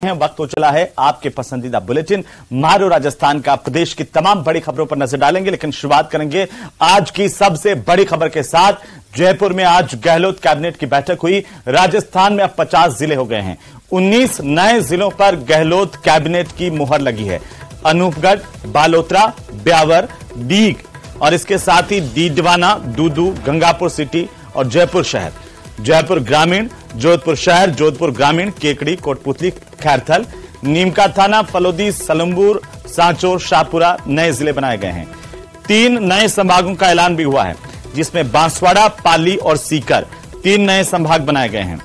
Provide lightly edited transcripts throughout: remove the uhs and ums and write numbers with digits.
वक्त हो चला है आपके पसंदीदा बुलेटिन मारो राजस्थान का। प्रदेश की तमाम बड़ी खबरों पर नजर डालेंगे, लेकिन शुरुआत करेंगे आज की सबसे बड़ी खबर के साथ। जयपुर में आज गहलोत कैबिनेट की बैठक हुई। राजस्थान में अब 50 जिले हो गए हैं। 19 नए जिलों पर गहलोत कैबिनेट की मुहर लगी है। अनूपगढ़, बालोतरा, ब्यावर, डीग और इसके साथ ही डीडवाना, दूदू, गंगापुर सिटी और जयपुर शहर, जयपुर ग्रामीण, जोधपुर शहर, जोधपुर ग्रामीण, केकड़ी, कोटपुतली, खैरथल, नीमका थाना, फलोदी, सलम्बुर, सांचौर, शाहपुरा नए जिले बनाए गए हैं। 3 नए संभागों का ऐलान भी हुआ है, जिसमें बांसवाड़ा, पाली और सीकर 3 नए संभाग बनाए गए हैं।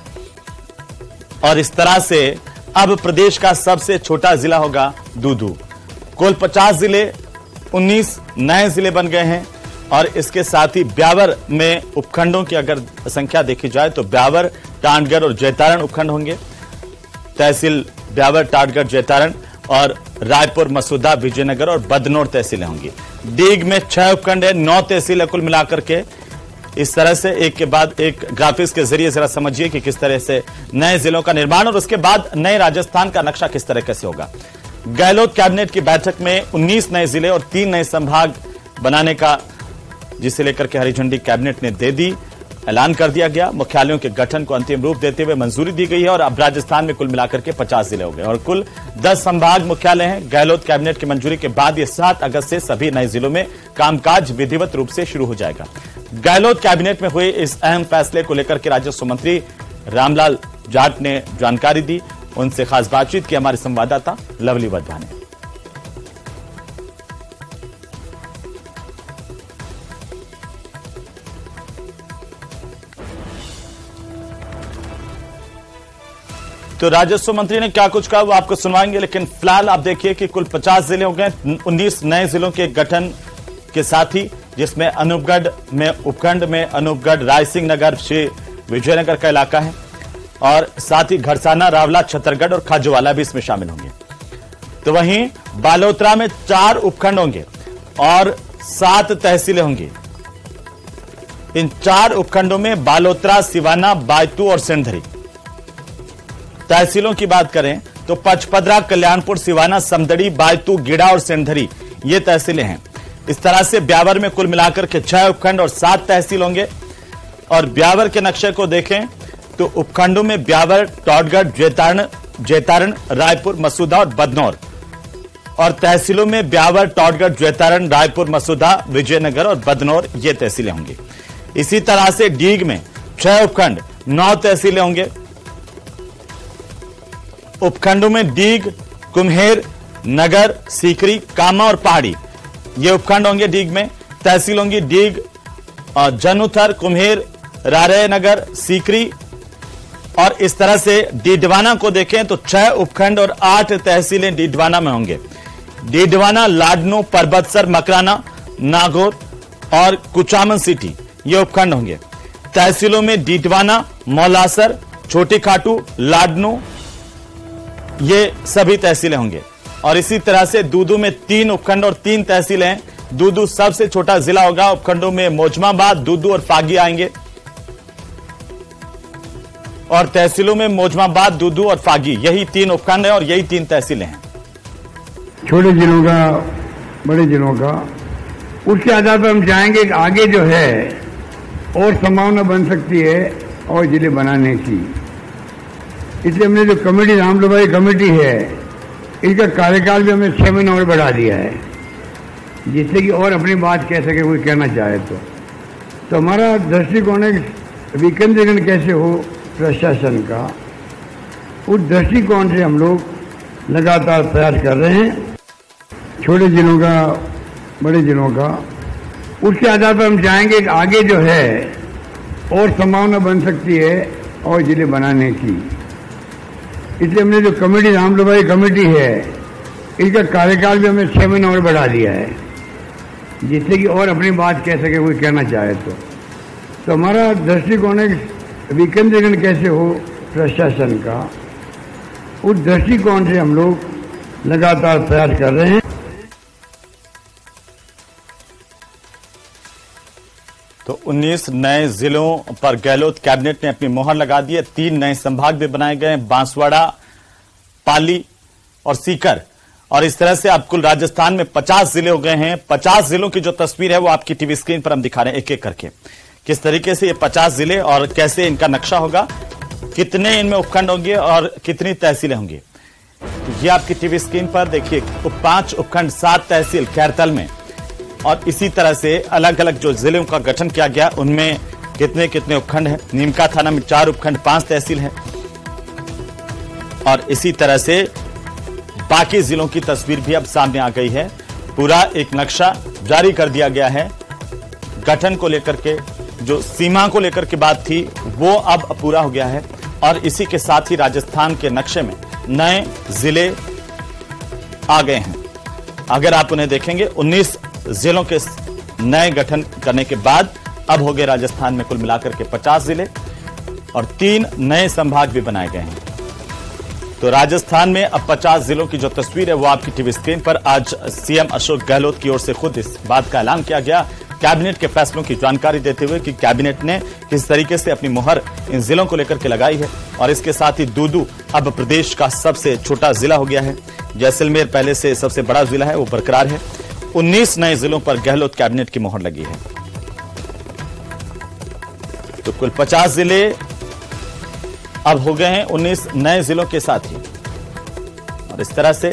और इस तरह से अब प्रदेश का सबसे छोटा जिला होगा दूदू। कुल 50 जिले, 19 नए जिले बन गए हैं। और इसके साथ ही ब्यावर में उपखंडों की अगर संख्या देखी जाए तो ब्यावर, टांडगढ़ और जैतारण उपखंड होंगे। तहसील ब्यावर, टांडगढ़, जैतारण और रायपुर, मसूदा, विजयनगर और बदनौर तहसीलें होंगी। डीग में 6 उपखंड है, 9 तहसीलें कुल मिलाकर के। इस तरह से एक के बाद एक ग्राफिक्स के जरिए जरा समझिए कि किस तरह से नए जिलों का निर्माण और उसके बाद नए राजस्थान का नक्शा किस तरह कैसे होगा। गहलोत कैबिनेट की बैठक में 19 नए जिले और 3 नए संभाग बनाने का, जिसे लेकर के हरी झंडी कैबिनेट ने दे दी, ऐलान कर दिया गया। मुख्यालयों के गठन को अंतिम रूप देते हुए मंजूरी दी गई है और अब राजस्थान में कुल मिलाकर के 50 जिले हो गए और कुल 10 संभाग मुख्यालय हैं। गहलोत कैबिनेट की मंजूरी के बाद ये 7 अगस्त से सभी नए जिलों में कामकाज विधिवत रूप से शुरू हो जाएगा। गहलोत कैबिनेट में हुए इस अहम फैसले को लेकर के राजस्व मंत्री रामलाल जाट ने जानकारी दी। उनसे खास बातचीत की हमारे संवाददाता लवली वधवा ने। तो राजस्व मंत्री ने क्या कुछ कहा वो आपको सुनवाएंगे, लेकिन फिलहाल आप देखिए कि कुल 50 जिले हो गए। 19 नए जिलों के गठन के साथ ही, जिसमें अनूपगढ़ में उपखंड में अनूपगढ़, रायसिंह नगर, श्री विजयनगर का इलाका है और साथ ही घरसाना, रावला, छतरगढ़ और खाजूवाला भी इसमें शामिल होंगे। तो वहीं बालोतरा में 4 उपखंड होंगे और 7 तहसीलें होंगी। इन 4 उपखंडों में बालोतरा, सिवाना, बायतू और सिंधरी। तहसीलों की बात करें तो पचपदरा, कल्याणपुर, सिवाना, समदड़ी, बायतू, गिड़ा और सिंधरी ये तहसीलें हैं। इस तरह से ब्यावर में कुल मिलाकर के 6 उपखंड और 7 तहसील होंगे। और ब्यावर के नक्शे को देखें तो उपखंडों में ब्यावर, टॉडगढ़, जैतारण, रायपुर, मसूदा और बदनौर। और तहसीलों में ब्यावर, टॉडगढ़, जैतारण, रायपुर, मसूदा, विजयनगर और बदनौर ये तहसीलें होंगी। इसी तरह से डीग में 6 उपखंड, 9 तहसीलें होंगे। उपखंडों में डीग, कुम्हेर, नगर, सीकरी, कामा और पहाड़ी ये उपखंड होंगे। डीग में तहसील होंगी डीग, जनुथर, कुम्हेर, रारे नगर, सीकरी। और इस तरह से डीडवाना को देखें तो 6 उपखंड और 8 तहसीलें डीडवाना में होंगे। डीडवाना, लाडनू, परबतसर, मकराना, नागौर और कुचामन सिटी ये उपखंड होंगे। तहसीलों में डीडवाना, मौलासर, छोटी खाटू, लाडनू ये सभी तहसीलें होंगे। और इसी तरह से दूदू में 3 उपखंड और 3 तहसीलें हैं। दूदू सबसे छोटा जिला होगा। उपखंडों में मोजमाबाद, दूदू और फागी आएंगे और तहसीलों में मोजमाबाद, दूदू और फागी यही 3 उपखंड है और यही 3 तहसीलें हैं। छोटे जिलों का, बड़े जिलों का, उसके आधार पर हम चाहेंगे कि आगे जो है और संभावना बन सकती है और जिले बनाने की। इसलिए हमने जो कमेटी, रामलुभाई कमेटी है, इसका कार्यकाल भी हमने 6 महीने और बढ़ा दिया है, जिससे कि और अपनी बात कह सके कोई कहना चाहे तो हमारा दृष्टिकोण है विकेंद्रीकरण कैसे हो प्रशासन का, उस दृष्टिकोण से हम लोग लगातार प्रयास कर रहे हैं। छोटे जिलों का, बड़े जिलों का, उसके आधार पर हम चाहेंगे कि आगे जो है और संभावना बन सकती है और जिले बनाने की। इसलिए हमने जो कमेटी, रामलुभाई कमेटी है, इसका कार्यकाल भी हमने 6 महीने और बढ़ा दिया है, जिससे कि और अपनी बात कह सके कोई कहना चाहे तो हमारा दृष्टिकोण है विकेंद्रीकरण कैसे हो प्रशासन का, उस दृष्टिकोण से हम लोग लगातार प्रयास कर रहे हैं। तो 19 नए जिलों पर गहलोत कैबिनेट ने अपनी मोहर लगा दी है। 3 नए संभाग भी बनाए गए हैं। बांसवाड़ा, पाली और सीकर, और इस तरह से अब कुल राजस्थान में 50 जिले हो गए हैं। 50 जिलों की जो तस्वीर है वो आपकी टीवी स्क्रीन पर हम दिखा रहे हैं एक एक करके, किस तरीके से ये 50 जिले और कैसे इनका नक्शा होगा, कितने इनमें उपखंड होंगे और कितनी तहसीलें होंगी। ये आपकी टीवी स्क्रीन पर देखिए, 5 उपखंड 7 तहसील खैरतल में, और इसी तरह से अलग अलग जो जिलों का गठन किया गया उनमें कितने कितने उपखंड हैं। नीमका थाना में 4 उपखंड 5 तहसील है, और इसी तरह से बाकी जिलों की तस्वीर भी अब सामने आ गई है। पूरा एक नक्शा जारी कर दिया गया है। गठन को लेकर के जो सीमा को लेकर के बात थी वो अब पूरा हो गया है, और इसी के साथ ही राजस्थान के नक्शे में नए जिले आ गए हैं। अगर आप उन्हें देखेंगे 19 जिलों के नए गठन करने के बाद अब हो गए राजस्थान में कुल मिलाकर के 50 जिले, और 3 नए संभाग भी बनाए गए हैं। तो राजस्थान में अब 50 जिलों की जो तस्वीर है वो आपकी टीवी स्क्रीन पर। आज सीएम अशोक गहलोत की ओर से खुद इस बात का ऐलान किया गया, कैबिनेट के फैसलों की जानकारी देते हुए कि कैबिनेट ने किस तरीके से अपनी मुहर इन जिलों को लेकर के लगाई है। और इसके साथ ही दूदू अब प्रदेश का सबसे छोटा जिला हो गया है। जैसलमेर पहले से सबसे बड़ा जिला है, वो बरकरार है। 19 नए जिलों पर गहलोत कैबिनेट की मुहर लगी है। तो कुल 50 जिले अब हो गए हैं 19 नए जिलों के साथ ही, और इस तरह से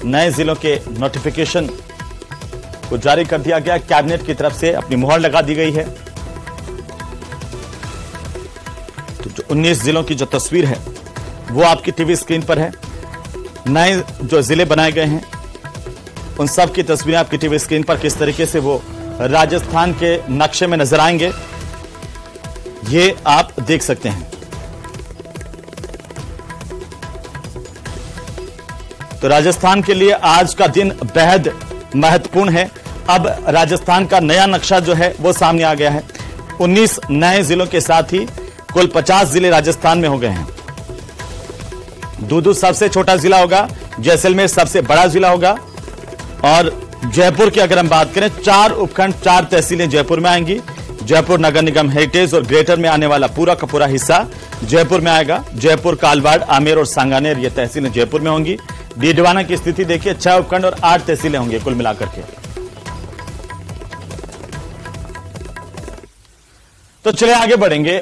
नए जिलों के नोटिफिकेशन को जारी कर दिया गया। कैबिनेट की तरफ से अपनी मुहर लगा दी गई है। तो जो 19 जिलों की जो तस्वीर है वो आपकी टीवी स्क्रीन पर है। नए जो जिले बनाए गए हैं उन सब की तस्वीरें आपकी टीवी स्क्रीन पर किस तरीके से वो राजस्थान के नक्शे में नजर आएंगे ये आप देख सकते हैं। तो राजस्थान के लिए आज का दिन बेहद महत्वपूर्ण है। अब राजस्थान का नया नक्शा जो है वो सामने आ गया है। 19 नए जिलों के साथ ही कुल 50 जिले राजस्थान में हो गए हैं। दूदू सबसे छोटा जिला होगा, जैसलमेर सबसे बड़ा जिला होगा, और जयपुर की अगर हम बात करें 4 उपखंड 4 तहसीलें जयपुर में आएंगी। जयपुर नगर निगम हेरिटेज और ग्रेटर में आने वाला पूरा का पूरा हिस्सा जयपुर में आएगा। जयपुर, कालवाड़, आमेर और सांगानेर ये तहसीलें जयपुर में होंगी। डीडवाना की स्थिति देखिए, 6 उपखंड और 8 तहसीलें होंगी कुल मिलाकर के। तो चलिए आगे बढ़ेंगे।